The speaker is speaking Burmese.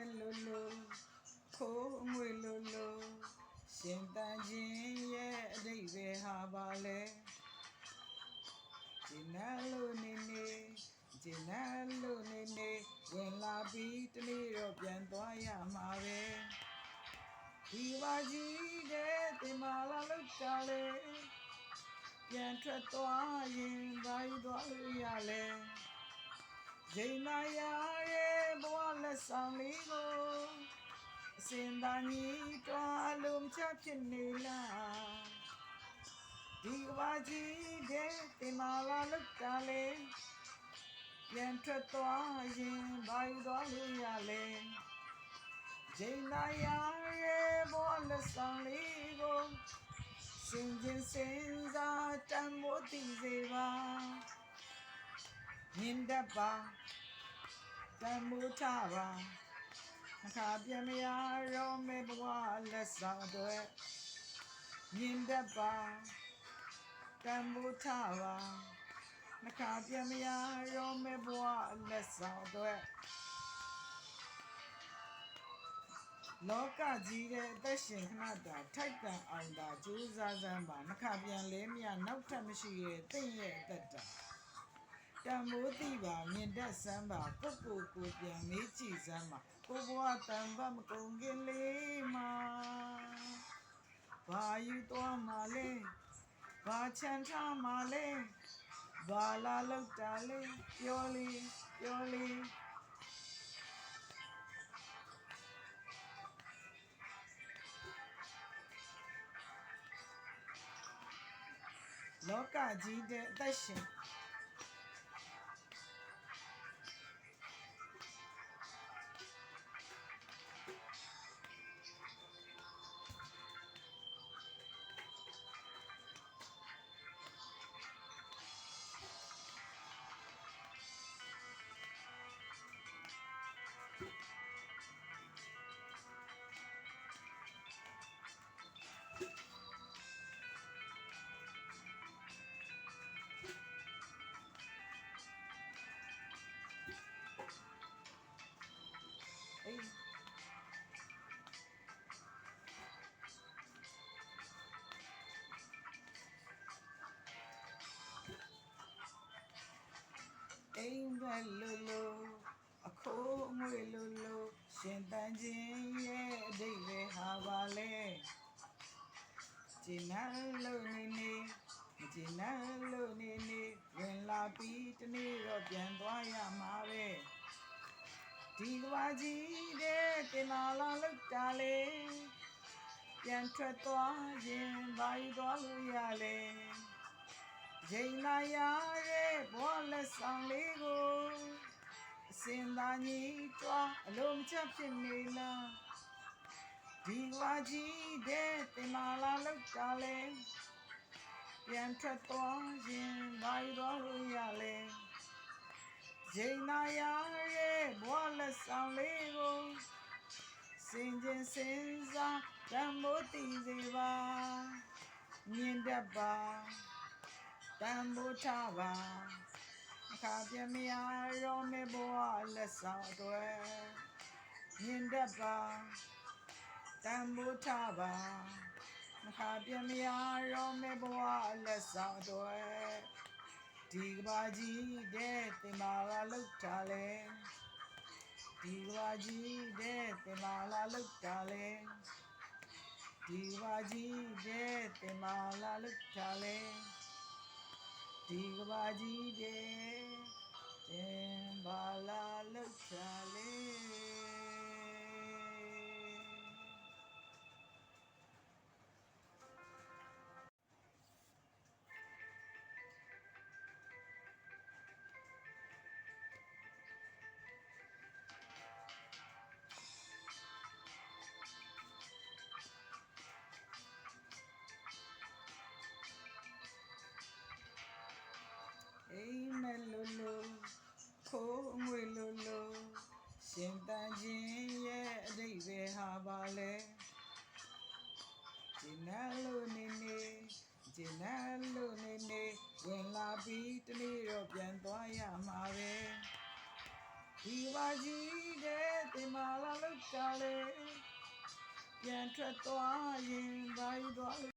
မဲ့လိုလိုခိုးငွေလိုလိုရှင်တန်ခြင်းရဲ့အဓိပ္ပာယ်ဟာပါလဲဒီနာလို့နေနေဒီနာလို့နေနေဝင်လာပြီးတနေ့တော့ပြန်သွားရမှာပဲဒီပါကြီးတဲ့ဒီမာလာလောက်တာလေပြန်ထွက်သွားရင်ဘာယူသွားလို့ရလဲဇိမ်နာရရဲ့ဘဝလက်ဆောင်လေးကိုအစင်သာကြီးတွားလုံးချဖြစ်နေလားဒီပါကြီးတဲ့ဒီမာလာလောက်တာလေပြန်ထွက်သွားရင်ဘာယူသွားလို့ရလဲဇိမ်နာရရဲ့ဘဝလက်ဆောင်လေးကိုစင်ချင်းစင်စားတမ်းမိုးတည်စေပါမြင်တတ်ပါတမ်းမိုးထားပါအခါပြမရရောမေဘဝလက်ဆောင်အတွက်မြင်တတ်ပါတမ်းမိုးထားပါအခါပြမရရောမေဘဝလက်ဆောင်အတွက်လောကကြီးတဲ့အသက်ရှင်ခဏတာထိုက်တန်အောင်တာကြိုးစားစမ်းပါနှခပြန်လဲမြနောက်ထပ်မရှိရဲ့တင့်ရဲ့အသက်တာတံမိုးတိပါမြင်တတ်စမ်းပါကိုပြန်မေးကြည့်စမ်းပါကိုဘဝတန်ပါမကုန်ခင်လေးမှာဘာယူသွားမှာလဲဘာချမ်းထားမှာလဲဘာလာလောက်တာလဲပြောလေးလောကကြီးတဲ့အသက်ရှင်အိမ်မက်လိုလိုအခိုးငွေလိုလိုရှင်တန်ခြင်းရဲ့အဓိပ္ပာယ်ဟာပါလဲကျင်နာလို့နေနေမကျင်နာလို့နေနေဝင်လာပြီးတနေ့တော့ပြန်သွားရမှာပဲဒီကဘာကြီးတဲ့တင်လာလောက်တာလေပြန်ထွက်သွားရင်ဘာယူသွားလို့ရလဲဇိမ်နာရရဲ့ဘောလက်ဆောင်လေးကိုအစင်သာကြီးတွားအလုံးချဖြစ်နေလားဒီကဘာကြီးတဲ့တင်လာလောက်တာလေပြန်ထွက်သွားရင်ဘာယူသွားလို့ရလဲဇိမ်နာရရဲ့ဘောလက်ဆောင်လေးကိုစင်ချင်းစင်စားတမ်းမိုးတည်စေပါမြင်တတ်ပါတမ်းမိုးထားပါအခါပြမရရောမေဘဝလက်ဆောင်အတွက်မြင်တတ်ပါတမ်းမိုးထားပါအခါပြမရရောမေဘဝလက်ဆောင်အတွက်ဒီကဘာကြီးတဲ့တင်မာလာလောက်တာလေဒီကဘာကြီးတဲ့တင်မာလာလောက်တာလေဒီကဘာကြီးတဲ့တင်မာလာလောက်တာလေဒီကဘာကြီးတဲ့တင်မာလာလောက်တာလေအိမ်မက်လိုလိုခိုးငွေလိုလိုရှင်တန်ခြင်းရဲ့အဓိပ္ပာယ်ဟာပါလဲဒီနာလို့နေနေဝင်လာပြီးတနေ့တော့ပြန်သွားရမှာပဲဒီပါကြီးတဲ့တ တင်မာလာလို့ကြလေပြန်ထွက်သွားရင်ဘာလို့